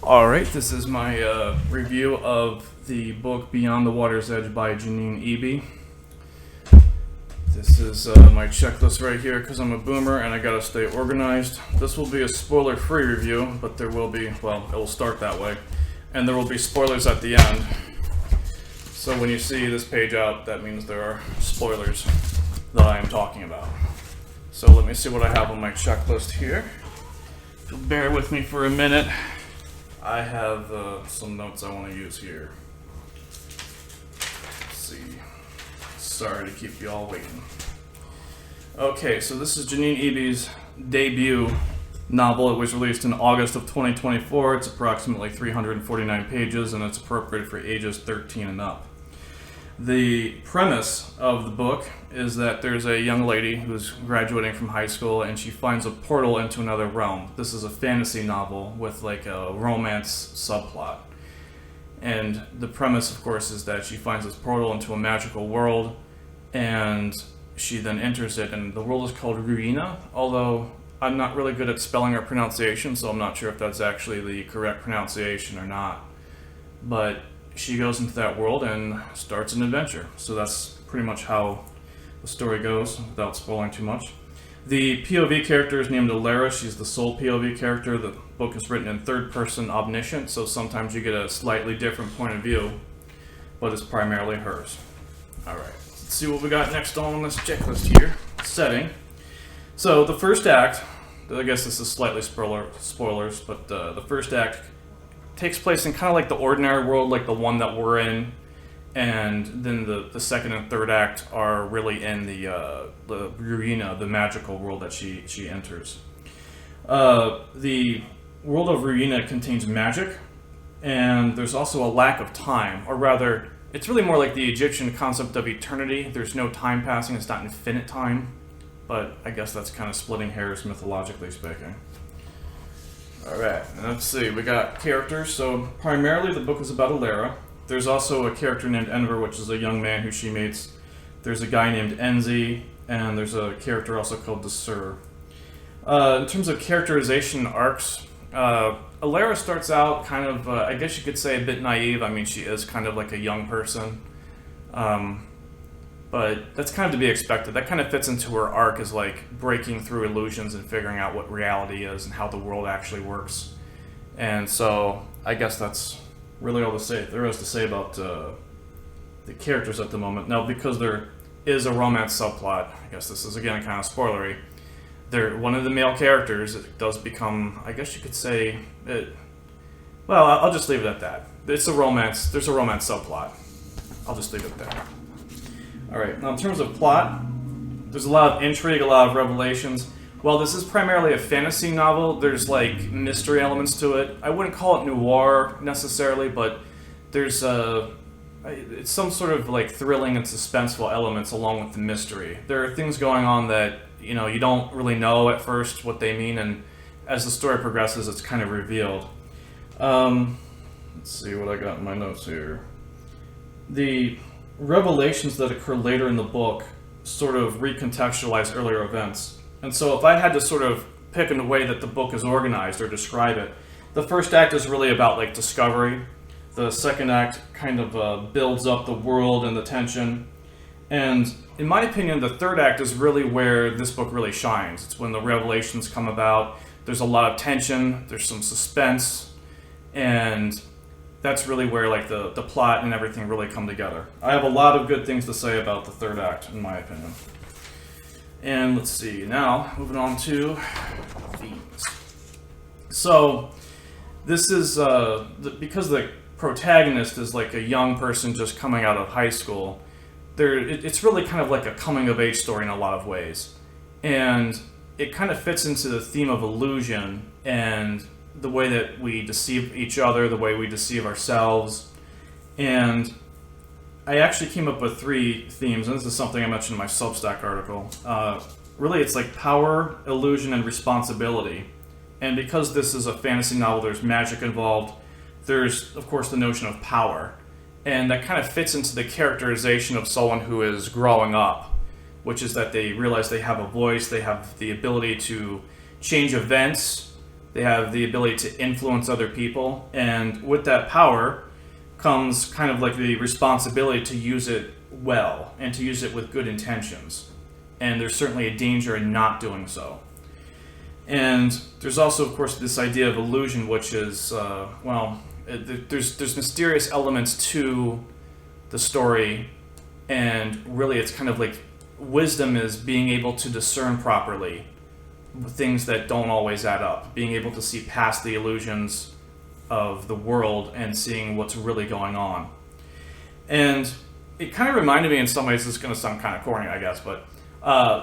Alright, this is my review of the book Beyond the Water's Edge by Janine Eby. This is my checklist right here because I'm a boomer and I gotta stay organized. This will be a spoiler-free review, but there will be, well, it will start that way. And there will be spoilers at the end. So when you see this page out, that means there are spoilers that I am talking about. So let me see what I have on my checklist here. Bear with me for a minute. I have some notes I want to use here. Let's see. Sorry to keep you all waiting. Okay, so this is Janine Eby's debut novel. It was released in August of 2024. It's approximately 349 pages, and it's appropriate for ages 13 and up. The premise of the book is that there's a young lady who's graduating from high school and she finds a portal into another realm. This is a fantasy novel with like a romance subplot. And the premise, of course, is that she finds this portal into a magical world and she then enters it, and the world is called Ruina, although I'm not really good at spelling or pronunciation, so I'm not sure if that's actually the correct pronunciation or not. But she goes into that world and starts an adventure. So that's pretty much how the story goes, without spoiling too much. The POV character is named Alara. She's the sole POV character. The book is written in third-person omniscient, so sometimes you get a slightly different point of view, but it's primarily hers. Alright, let's see what we got next on this checklist here. Setting. So the first act, I guess this is slightly spoilers, but the first act takes place in kind of like the ordinary world, like the one that we're in, and then the second and third act are really in the Ruina, the magical world that she enters. The world of Ruina contains magic, and there's also a lack of time, or rather, it's really more like the Egyptian concept of eternity. There's no time passing, it's not infinite time, but I guess that's kind of splitting hairs mythologically speaking. Alright, let's see, we got characters. So primarily the book is about Alara. There's also a character named Enver, which is a young man who she meets. There's a guy named Enzi, and there's a character also called Desir. In terms of characterization arcs, Alara starts out kind of, I guess you could say, a bit naive. I mean, she is kind of like a young person. But that's kind of to be expected. That kind of fits into her arc as like breaking through illusions and figuring out what reality is and how the world actually works. And so I guess that's really all there is to say about the characters at the moment. Now, because there is a romance subplot, I guess this is again kind of spoilery. One of the male characters, it does become, I guess you could say, well, I'll just leave it at that. It's a romance. There's a romance subplot. I'll just leave it there. Alright, now in terms of plot, there's a lot of intrigue, a lot of revelations. While this is primarily a fantasy novel, there's like mystery elements to it. I wouldn't call it noir necessarily, but there's it's some sort of like thrilling and suspenseful elements along with the mystery. There are things going on that, you know, you don't really know at first what they mean, and as the story progresses, it's kind of revealed. Let's see what I got in my notes here. The revelations that occur later in the book sort of recontextualize earlier events. And so if I had to sort of pick in a way that the book is organized or describe it, the first act is really about like discovery. The second act kind of builds up the world and the tension. And in my opinion, the third act is really where this book really shines. It's when the revelations come about. There's a lot of tension, there's some suspense, and that's really where like the plot and everything really come together. I have a lot of good things to say about the third act, in my opinion. And let's see, now moving on to themes. So this is because the protagonist is like a young person just coming out of high school. It's really kind of like a coming of age story in a lot of ways, and it kind of fits into the theme of illusion and the way that we deceive each other, the way we deceive ourselves. And I actually came up with 3 themes, and this is something I mentioned in my Substack article. Really, it's like power, illusion, and responsibility. And because this is a fantasy novel, there's magic involved. There's, of course, the notion of power. And that kind of fits into the characterization of someone who is growing up, which is that they realize they have a voice, they have the ability to change events, They have the ability to influence other people, and with that power comes kind of like the responsibility to use it well and to use it with good intentions. And there's certainly a danger in not doing so. And there's also, of course, this idea of illusion, which is, there's mysterious elements to the story, and really it's kind of like wisdom is being able to discern properly things that don't always add up, being able to see past the illusions of the world and seeing what's really going on. And it kind of reminded me in some ways, this is going to sound kind of corny, I guess, but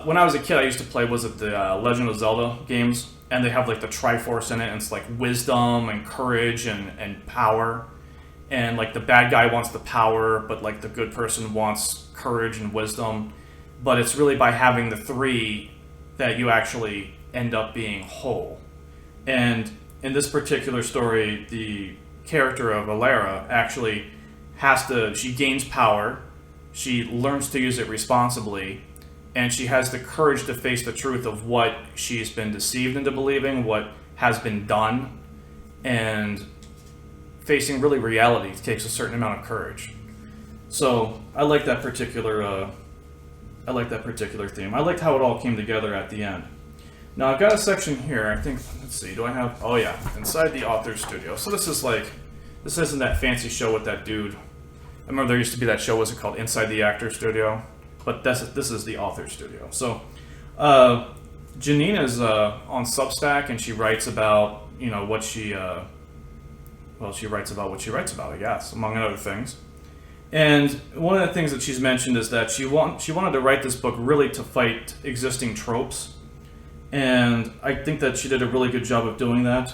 when I was a kid, I used to play, the Legend of Zelda games, and they have like the Triforce in it, and it's like wisdom and courage and power, and like the bad guy wants the power, but like the good person wants courage and wisdom, but it's really by having the three that you actually end up being whole. And in this particular story, the character of Alara actually she gains power, she learns to use it responsibly, and she has the courage to face the truth of what she's been deceived into believing, what has been done, and facing really reality takes a certain amount of courage. So I like that particular theme. I liked how it all came together at the end. Now I've got a section here, I think, let's see, do I have, oh yeah, inside the author's studio. So this isn't that fancy show with that dude. I remember there used to be that show, was it called Inside the Actor's Studio? But this is the author's studio. So Janine is on Substack, and she writes about, what she writes about what she writes about, I guess, among other things. And one of the things that she's mentioned is that she wanted to write this book really to fight existing tropes. And I think that she did a really good job of doing that.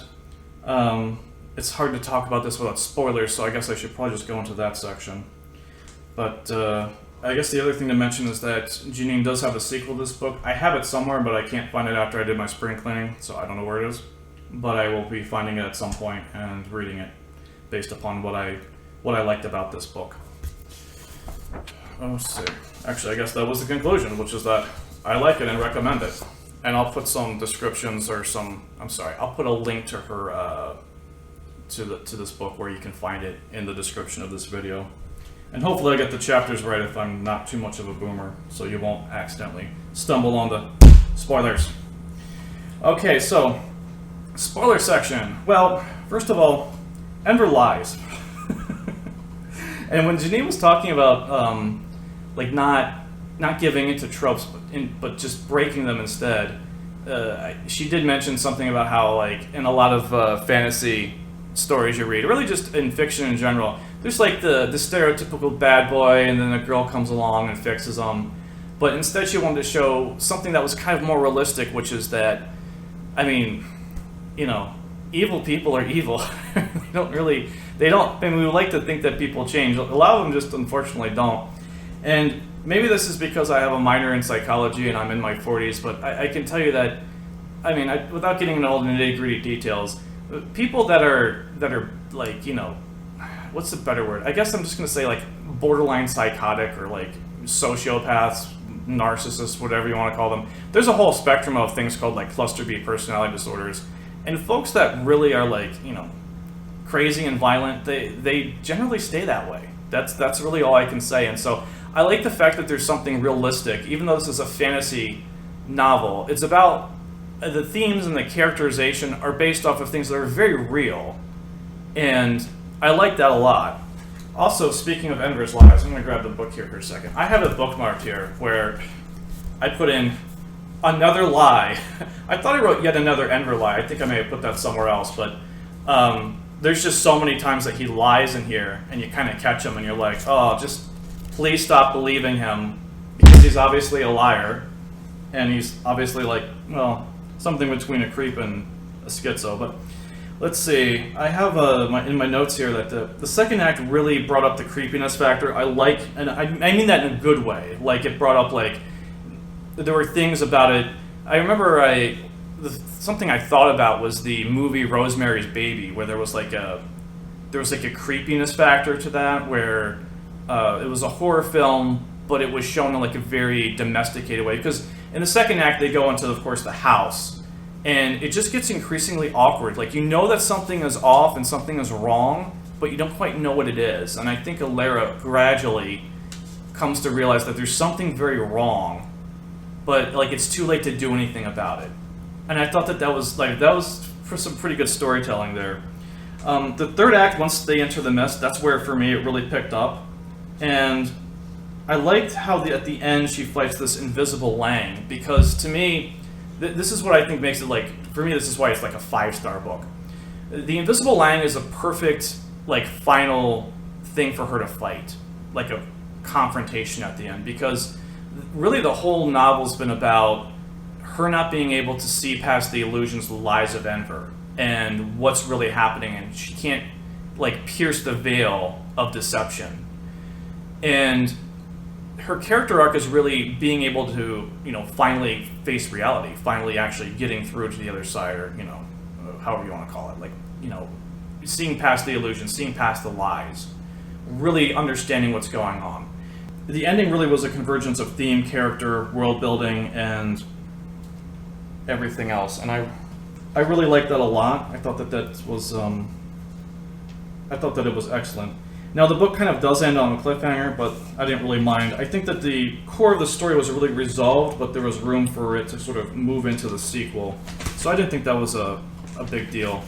It's hard to talk about this without spoilers, so I guess I should probably just go into that section. But I guess the other thing to mention is that Janine does have a sequel to this book. I have it somewhere, but I can't find it after I did my spring cleaning, so I don't know where it is. But I will be finding it at some point and reading it based upon what I liked about this book. Let's see. Actually, I guess that was the conclusion, which is that I like it and recommend it. And I'll put some descriptions I'll put a link to her, to this book where you can find it in the description of this video. And hopefully I get the chapters right if I'm not too much of a boomer, so you won't accidentally stumble on the spoilers. Okay, so, spoiler section. Well, first of all, Enver lies. And when Janine was talking about, not giving into tropes, but just breaking them instead, she did mention something about how, in a lot of fantasy stories you read, or really just in fiction in general, there's the stereotypical bad boy, and then a girl comes along and fixes them. But instead she wanted to show something that was kind of more realistic, which is that, evil people are evil. we would like to think that people change. A lot of them just unfortunately don't. And maybe this is because I have a minor in psychology and I'm in my 40s, but I can tell you that, without getting into all the nitty-gritty details, people that are what's the better word? I guess I'm just going to say borderline psychotic or sociopaths, narcissists, whatever you want to call them. There's a whole spectrum of things called cluster B personality disorders. And folks that really are crazy and violent, they generally stay that way. That's really all I can say. And so I like the fact that there's something realistic, even though this is a fantasy novel. It's about the themes and the characterization are based off of things that are very real. And I like that a lot. Also, speaking of Enver's lies, I'm going to grab the book here for a second. I have it bookmarked here where I put in another lie. I thought I wrote yet another Enver lie. I think I may have put that somewhere else, but there's just so many times that he lies in here, and you kind of catch him, and you're like, oh, just please stop believing him, because he's obviously a liar, and he's obviously something between a creep and a schizo. But let's see, I have in my notes here that the second act really brought up the creepiness factor. And I mean that in a good way. It brought up there were things about it. I remember something I thought about was the movie Rosemary's Baby, where there was a creepiness factor to that, where it was a horror film, but it was shown in a very domesticated way. Because in the second act, they go into, of course, the house, And it just gets increasingly awkward. Like, you know that something is off and something is wrong, but you don't quite know what it is. And I think Alara gradually comes to realize that there's something very wrong, but like it's too late to do anything about it. And I thought that was for some pretty good storytelling there. The third act, once they enter the mist, that's where for me it really picked up. And I liked how at the end she fights this invisible Lang, because to me, this is what I think makes it like, for me this is why it's like a 5-star book. The invisible Lang is a perfect like final thing for her to fight, like a confrontation at the end, because really the whole novel's been about her not being able to see past the illusions, the lies of Enver, and what's really happening, and she can't like pierce the veil of deception. And her character arc is really being able to, finally face reality, finally actually getting through to the other side, or, however you want to call it, like, seeing past the illusions, seeing past the lies, really understanding what's going on. The ending really was a convergence of theme, character, world building, and everything else, and I really liked that a lot. I thought that was it was excellent. Now the book kind of does end on a cliffhanger, but I didn't really mind. I think that the core of the story was really resolved, but there was room for it to sort of move into the sequel. So I didn't think that was a big deal.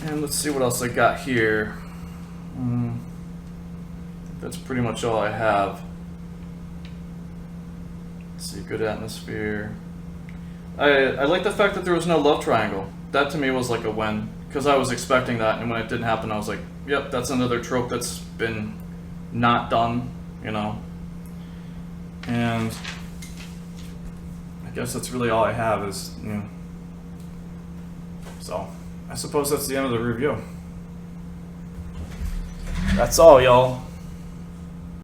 And let's see what else I got here. That's pretty much all I have. Let's see, good atmosphere. I like the fact that there was no love triangle. That to me was like a win, because I was expecting that, and when it didn't happen I was like, yep, that's another trope that's been not done, And I guess that's really all I have is, So, I suppose that's the end of the review. That's all, y'all.